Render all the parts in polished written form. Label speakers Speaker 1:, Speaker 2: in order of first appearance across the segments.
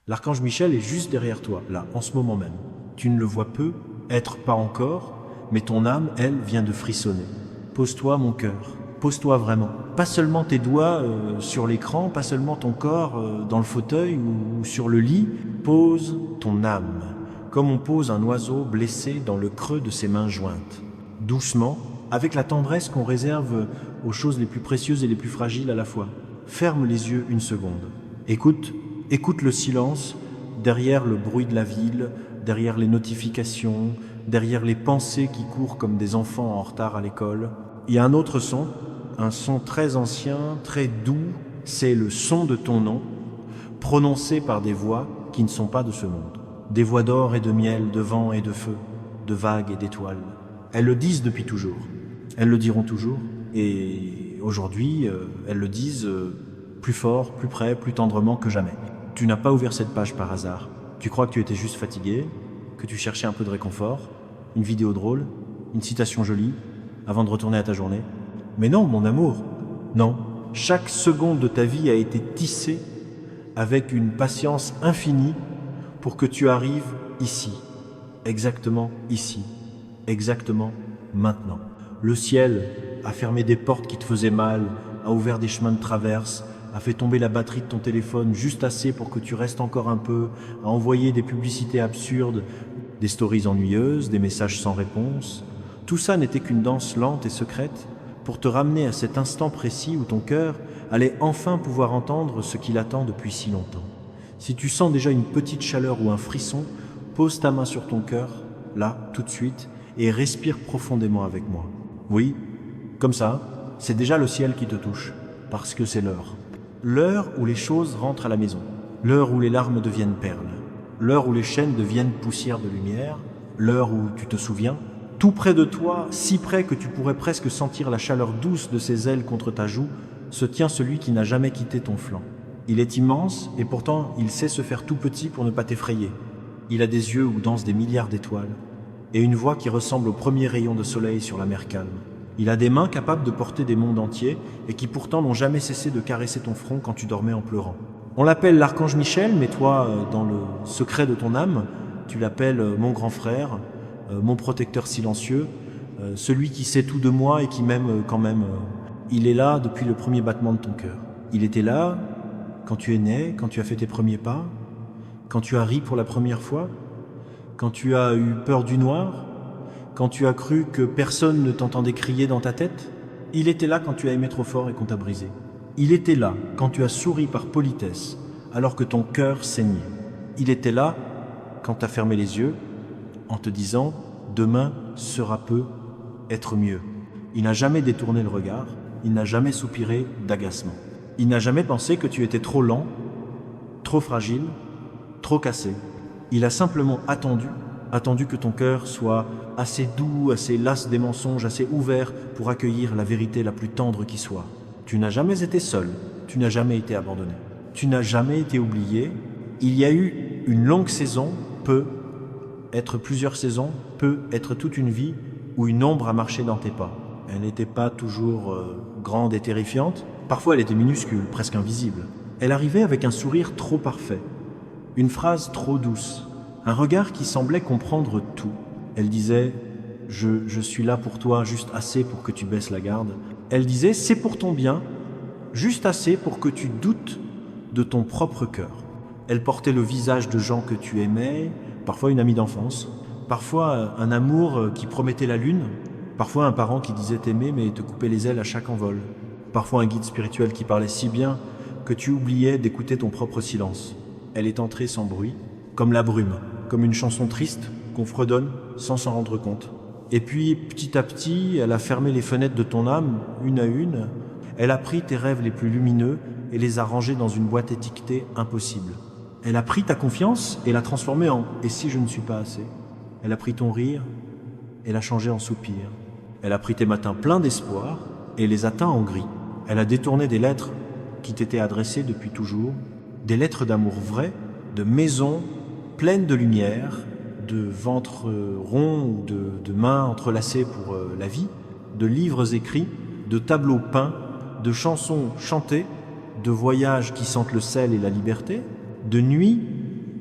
Speaker 1: L'archange Michel est juste derrière toi, là, en ce moment même. Tu ne le vois peu, être pas encore, mais ton âme, elle, vient de frissonner. Pose-toi, mon cœur. Pose-toi vraiment. Pas seulement tes doigts sur l'écran, pas seulement ton corps dans le fauteuil ou sur le lit. Pose ton âme, comme on pose un oiseau blessé dans le creux de ses mains jointes. Doucement, avec la tendresse qu'on réserve aux choses les plus précieuses et les plus fragiles à la fois. Ferme les yeux une seconde. Écoute, écoute le silence derrière le bruit de la ville, derrière les notifications, derrière les pensées qui courent comme des enfants en retard à l'école. Il y a un autre son, un son très ancien, très doux, c'est le son de ton nom, prononcé par des voix qui ne sont pas de ce monde. Des voix d'or et de miel, de vent et de feu, de vagues et d'étoiles. Elles le disent depuis toujours, elles le diront toujours, et aujourd'hui, elles le disent plus fort, plus près, plus tendrement que jamais. Tu n'as pas ouvert cette page par hasard. Tu crois que tu étais juste fatigué, que tu cherchais un peu de réconfort, une vidéo drôle, une citation jolie, avant de retourner à ta journée. Mais non, mon amour, non. Chaque seconde de ta vie a été tissée avec une patience infinie pour que tu arrives ici, exactement ici, exactement maintenant. Le ciel a fermé des portes qui te faisaient mal, a ouvert des chemins de traverse, a fait tomber la batterie de ton téléphone juste assez pour que tu restes encore un peu, a envoyé des publicités absurdes, des stories ennuyeuses, des messages sans réponse. Tout ça n'était qu'une danse lente et secrète pour te ramener à cet instant précis où ton cœur allait enfin pouvoir entendre ce qu'il attend depuis si longtemps. Si tu sens déjà une petite chaleur ou un frisson, pose ta main sur ton cœur, là, tout de suite, et respire profondément avec moi. Oui, comme ça, c'est déjà le ciel qui te touche, parce que c'est l'heure. L'heure où les choses rentrent à la maison, l'heure où les larmes deviennent perles, l'heure où les chaînes deviennent poussière de lumière, l'heure où tu te souviens, tout près de toi, si près que tu pourrais presque sentir la chaleur douce de ses ailes contre ta joue, se tient celui qui n'a jamais quitté ton flanc. Il est immense et pourtant il sait se faire tout petit pour ne pas t'effrayer. Il a des yeux où dansent des milliards d'étoiles et une voix qui ressemble aux premiers rayons de soleil sur la mer calme. Il a des mains capables de porter des mondes entiers et qui pourtant n'ont jamais cessé de caresser ton front quand tu dormais en pleurant. On l'appelle l'archange Michel, mais toi, dans le secret de ton âme, tu l'appelles mon grand frère, mon protecteur silencieux, celui qui sait tout de moi et qui m'aime quand même. Il est là depuis le premier battement de ton cœur. Il était là quand tu es né, quand tu as fait tes premiers pas, quand tu as ri pour la première fois, quand tu as eu peur du noir, quand tu as cru que personne ne t'entendait crier dans ta tête. Il était là quand tu as aimé trop fort et qu'on t'a brisé. Il était là quand tu as souri par politesse alors que ton cœur saignait. Il était là quand tu as fermé les yeux en te disant « demain sera peut être mieux ». Il n'a jamais détourné le regard, il n'a jamais soupiré d'agacement. Il n'a jamais pensé que tu étais trop lent, trop fragile, trop cassé. Il a simplement attendu que ton cœur soit assez doux, assez las des mensonges, assez ouvert pour accueillir la vérité la plus tendre qui soit. Tu n'as jamais été seul, tu n'as jamais été abandonné, tu n'as jamais été oublié. Il y a eu une longue saison, peut être plusieurs saisons, peut être toute une vie, où une ombre a marché dans tes pas. Elle n'était pas toujours grande et terrifiante, parfois elle était minuscule, presque invisible. Elle arrivait avec un sourire trop parfait, une phrase trop douce, un regard qui semblait comprendre tout. Elle disait « je suis là pour toi juste assez pour que tu baisses la garde ». Elle disait « c'est pour ton bien, juste assez pour que tu doutes de ton propre cœur ». Elle portait le visage de gens que tu aimais, parfois une amie d'enfance, parfois un amour qui promettait la lune, parfois un parent qui disait t'aimer mais te coupait les ailes à chaque envol, parfois un guide spirituel qui parlait si bien que tu oubliais d'écouter ton propre silence. Elle est entrée sans bruit, comme la brume, comme une chanson triste qu'on fredonne sans s'en rendre compte. Et puis, petit à petit, elle a fermé les fenêtres de ton âme, une à une. Elle a pris tes rêves les plus lumineux et les a rangés dans une boîte étiquetée impossible. Elle a pris ta confiance et l'a transformée en « et si je ne suis pas assez ?» Elle a pris ton rire et l'a changé en soupir. Elle a pris tes matins pleins d'espoir et les a teints en gris. Elle a détourné des lettres qui t'étaient adressées depuis toujours, des lettres d'amour vrai, de maisons pleines de lumière, de ventres ronds ou de mains entrelacées pour la vie, de livres écrits, de tableaux peints, de chansons chantées, de voyages qui sentent le sel et la liberté, de nuits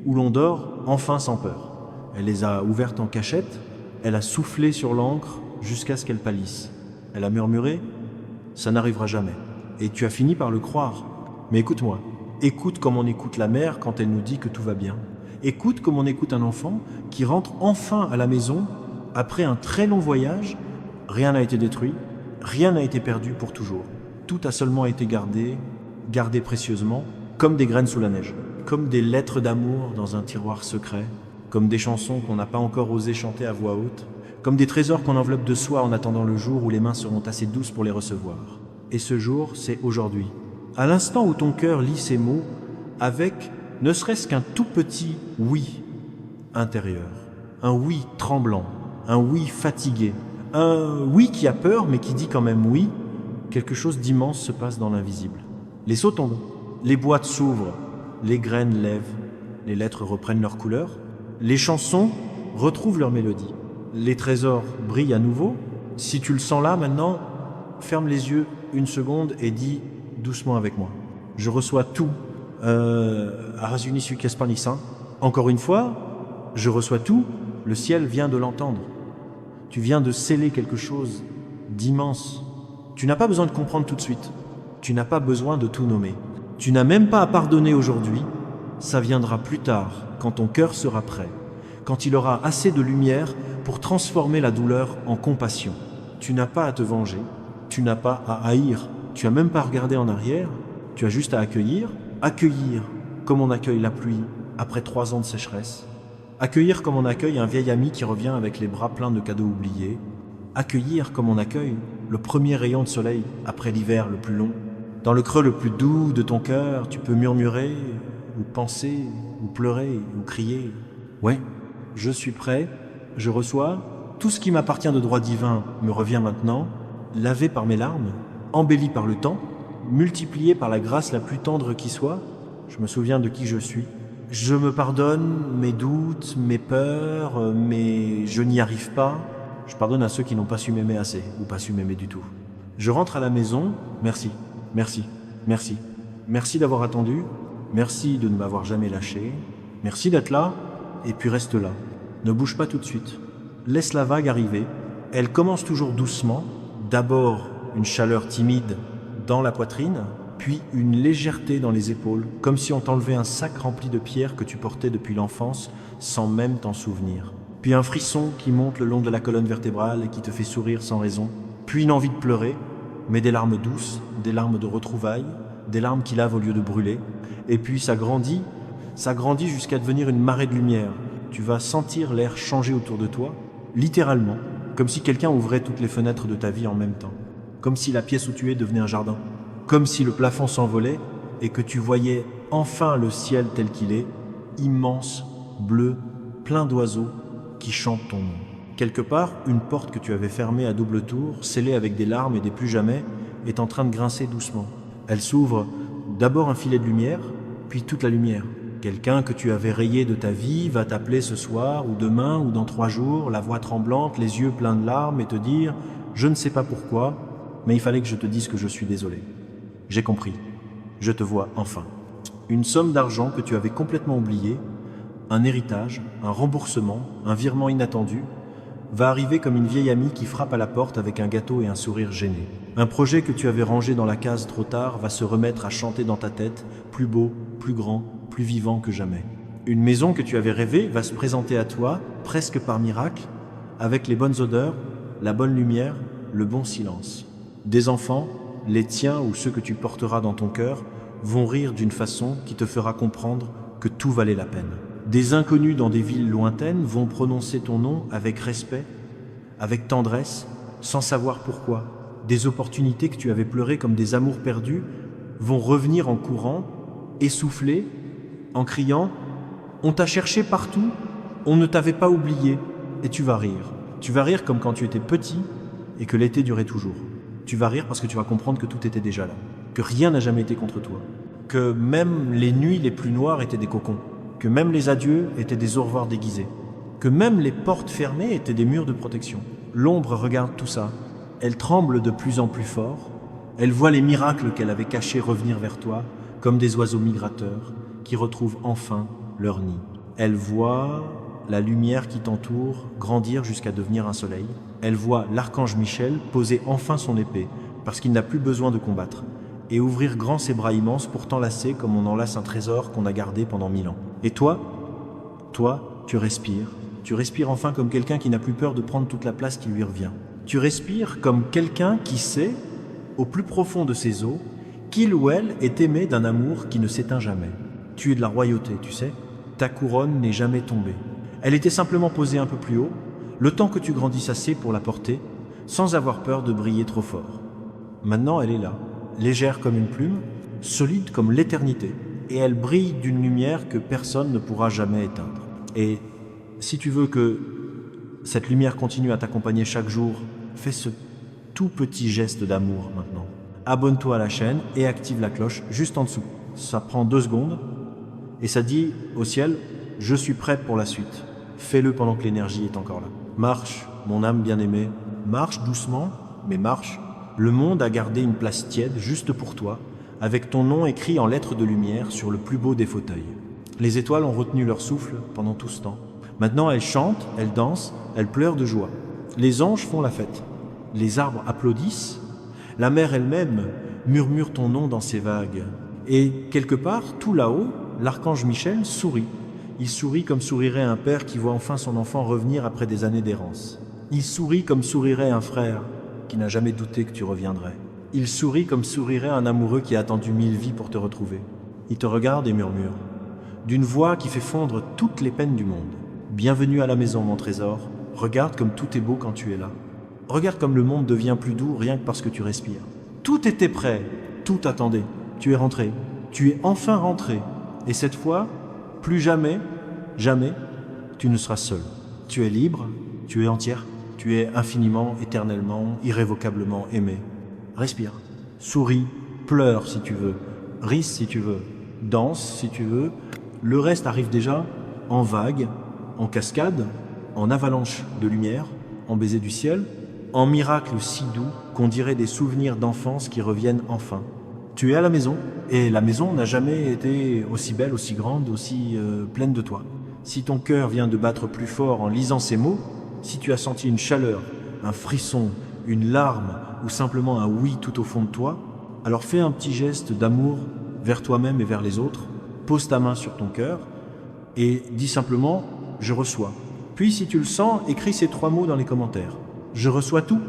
Speaker 1: où l'on dort enfin sans peur. Elle les a ouvertes en cachette, elle a soufflé sur l'encre jusqu'à ce qu'elle pâlisse. Elle a murmuré « ça n'arrivera jamais ». Et tu as fini par le croire. Mais écoute-moi, écoute comme on écoute la mère quand elle nous dit que tout va bien. Écoute comme on écoute un enfant qui rentre enfin à la maison après un très long voyage. Rien n'a été détruit, rien n'a été perdu pour toujours. Tout a seulement été gardé précieusement, comme des graines sous la neige, comme des lettres d'amour dans un tiroir secret, comme des chansons qu'on n'a pas encore osé chanter à voix haute, comme des trésors qu'on enveloppe de soie en attendant le jour où les mains seront assez douces pour les recevoir. Et ce jour, c'est aujourd'hui. À l'instant où ton cœur lit ces mots, avec ne serait-ce qu'un tout petit oui intérieur, un oui tremblant, un oui fatigué, un oui qui a peur mais qui dit quand même oui, quelque chose d'immense se passe dans l'invisible. Les seaux tombent, les boîtes s'ouvrent, les graines lèvent, les lettres reprennent leur couleur, les chansons retrouvent leur mélodie, les trésors brillent à nouveau. Si tu le sens là maintenant, ferme les yeux une seconde et dis doucement avec moi. Je reçois tout. Encore une fois, je reçois tout. Le ciel vient de l'entendre. Tu viens de sceller quelque chose d'immense. Tu n'as pas besoin de comprendre tout de suite. Tu n'as pas besoin de tout nommer. Tu n'as même pas à pardonner aujourd'hui. Ça viendra plus tard, quand ton cœur sera prêt, quand il aura assez de lumière pour transformer la douleur en compassion. Tu n'as pas à te venger. Tu n'as pas à haïr. Tu n'as même pas à regarder en arrière. Tu as juste à accueillir comme on accueille la pluie après 3 ans de sécheresse. Accueillir comme on accueille un vieil ami qui revient avec les bras pleins de cadeaux oubliés. Accueillir comme on accueille le premier rayon de soleil après l'hiver le plus long. Dans le creux le plus doux de ton cœur, tu peux murmurer, ou penser, ou pleurer, ou crier. Ouais, je suis prêt, je reçois, tout ce qui m'appartient de droit divin me revient maintenant, lavé par mes larmes, embelli par le temps, multiplié par la grâce la plus tendre qui soit. Je me souviens de qui je suis. Je me pardonne mes doutes, mes peurs, mes je n'y arrive pas. Je pardonne à ceux qui n'ont pas su m'aimer assez, ou pas su m'aimer du tout. Je rentre à la maison, merci, merci, merci. Merci d'avoir attendu, merci de ne m'avoir jamais lâché, merci d'être là, et puis reste là. Ne bouge pas tout de suite. Laisse la vague arriver. Elle commence toujours doucement, d'abord une chaleur timide dans la poitrine, puis une légèreté dans les épaules, comme si on t'enlevait un sac rempli de pierres que tu portais depuis l'enfance sans même t'en souvenir. Puis un frisson qui monte le long de la colonne vertébrale et qui te fait sourire sans raison. Puis une envie de pleurer, mais des larmes douces, des larmes de retrouvailles, des larmes qui lavent au lieu de brûler. Et puis ça grandit jusqu'à devenir une marée de lumière. Tu vas sentir l'air changer autour de toi, littéralement, comme si quelqu'un ouvrait toutes les fenêtres de ta vie en même temps. Comme si la pièce où tu es devenait un jardin. Comme si le plafond s'envolait et que tu voyais enfin le ciel tel qu'il est, immense, bleu, plein d'oiseaux qui chantent ton nom. Quelque part, une porte que tu avais fermée à double tour, scellée avec des larmes et des plus jamais, est en train de grincer doucement. Elle s'ouvre, d'abord un filet de lumière, puis toute la lumière. Quelqu'un que tu avais rayé de ta vie va t'appeler ce soir, ou demain, ou dans 3 jours, la voix tremblante, les yeux pleins de larmes, et te dire « Je ne sais pas pourquoi, mais il fallait que je te dise que je suis désolé. J'ai compris. Je te vois enfin. » Une somme d'argent que tu avais complètement oubliée, un héritage, un remboursement, un virement inattendu, va arriver comme une vieille amie qui frappe à la porte avec un gâteau et un sourire gêné. Un projet que tu avais rangé dans la case trop tard va se remettre à chanter dans ta tête, plus beau, plus grand, plus vivant que jamais. Une maison que tu avais rêvée va se présenter à toi, presque par miracle, avec les bonnes odeurs, la bonne lumière, le bon silence. Des enfants, les tiens ou ceux que tu porteras dans ton cœur, vont rire d'une façon qui te fera comprendre que tout valait la peine. Des inconnus dans des villes lointaines vont prononcer ton nom avec respect, avec tendresse, sans savoir pourquoi. Des opportunités que tu avais pleurées comme des amours perdus vont revenir en courant, essoufflés, en criant « On t'a cherché partout, on ne t'avait pas oublié » et tu vas rire. Tu vas rire comme quand tu étais petit et que l'été durait toujours. Tu vas rire parce que tu vas comprendre que tout était déjà là, que rien n'a jamais été contre toi, que même les nuits les plus noires étaient des cocons, que même les adieux étaient des au revoir déguisés, que même les portes fermées étaient des murs de protection. L'ombre regarde tout ça, elle tremble de plus en plus fort, elle voit les miracles qu'elle avait cachés revenir vers toi, comme des oiseaux migrateurs qui retrouvent enfin leur nid. Elle voit la lumière qui t'entoure grandir jusqu'à devenir un soleil. Elle voit l'archange Michel poser enfin son épée, parce qu'il n'a plus besoin de combattre, et ouvrir grand ses bras immenses pour t'enlacer comme on enlace un trésor qu'on a gardé pendant 1000 ans. Et toi, tu respires. Tu respires enfin comme quelqu'un qui n'a plus peur de prendre toute la place qui lui revient. Tu respires comme quelqu'un qui sait, au plus profond de ses os, qu'il ou elle est aimé d'un amour qui ne s'éteint jamais. Tu es de la royauté, tu sais. Ta couronne n'est jamais tombée. Elle était simplement posée un peu plus haut, le temps que tu grandisses assez pour la porter, sans avoir peur de briller trop fort. Maintenant, elle est là, légère comme une plume, solide comme l'éternité, et elle brille d'une lumière que personne ne pourra jamais éteindre. Et si tu veux que cette lumière continue à t'accompagner chaque jour, fais ce tout petit geste d'amour maintenant. Abonne-toi à la chaîne et active la cloche juste en dessous. Ça prend 2 secondes et ça dit au ciel, je suis prêt pour la suite. Fais-le pendant que l'énergie est encore là. Marche, mon âme bien-aimée, marche doucement, mais marche. Le monde a gardé une place tiède juste pour toi, avec ton nom écrit en lettres de lumière sur le plus beau des fauteuils. Les étoiles ont retenu leur souffle pendant tout ce temps. Maintenant, elles chantent, elles dansent, elles pleurent de joie. Les anges font la fête. Les arbres applaudissent. La mer elle-même murmure ton nom dans ses vagues. Et quelque part, tout là-haut, l'archange Michel sourit. Il sourit comme sourirait un père qui voit enfin son enfant revenir après des années d'errance. Il sourit comme sourirait un frère qui n'a jamais douté que tu reviendrais. Il sourit comme sourirait un amoureux qui a attendu 1000 vies pour te retrouver. Il te regarde et murmure, d'une voix qui fait fondre toutes les peines du monde. Bienvenue à la maison, mon trésor. Regarde comme tout est beau quand tu es là. Regarde comme le monde devient plus doux rien que parce que tu respires. Tout était prêt, tout attendait. Tu es rentré. Tu es enfin rentré. Et cette fois, plus jamais, jamais, tu ne seras seul. Tu es libre, tu es entière, tu es infiniment, éternellement, irrévocablement aimé. Respire, souris, pleure si tu veux, ris si tu veux, danse si tu veux. Le reste arrive déjà en vague, en cascade, en avalanche de lumière, en baiser du ciel, en miracle si doux qu'on dirait des souvenirs d'enfance qui reviennent enfin. Tu es à la maison, et la maison n'a jamais été aussi belle, aussi grande, aussi pleine de toi. Si ton cœur vient de battre plus fort en lisant ces mots, si tu as senti une chaleur, un frisson, une larme ou simplement un oui tout au fond de toi, alors fais un petit geste d'amour vers toi-même et vers les autres, pose ta main sur ton cœur et dis simplement « je reçois ». Puis si tu le sens, écris ces 3 mots dans les commentaires. « Je reçois tout »,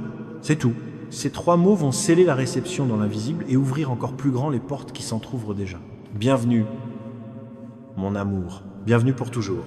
Speaker 1: c'est tout. Ces 3 mots vont sceller la réception dans l'invisible et ouvrir encore plus grand les portes qui s'entr'ouvrent déjà. Bienvenue, mon amour. Bienvenue pour toujours.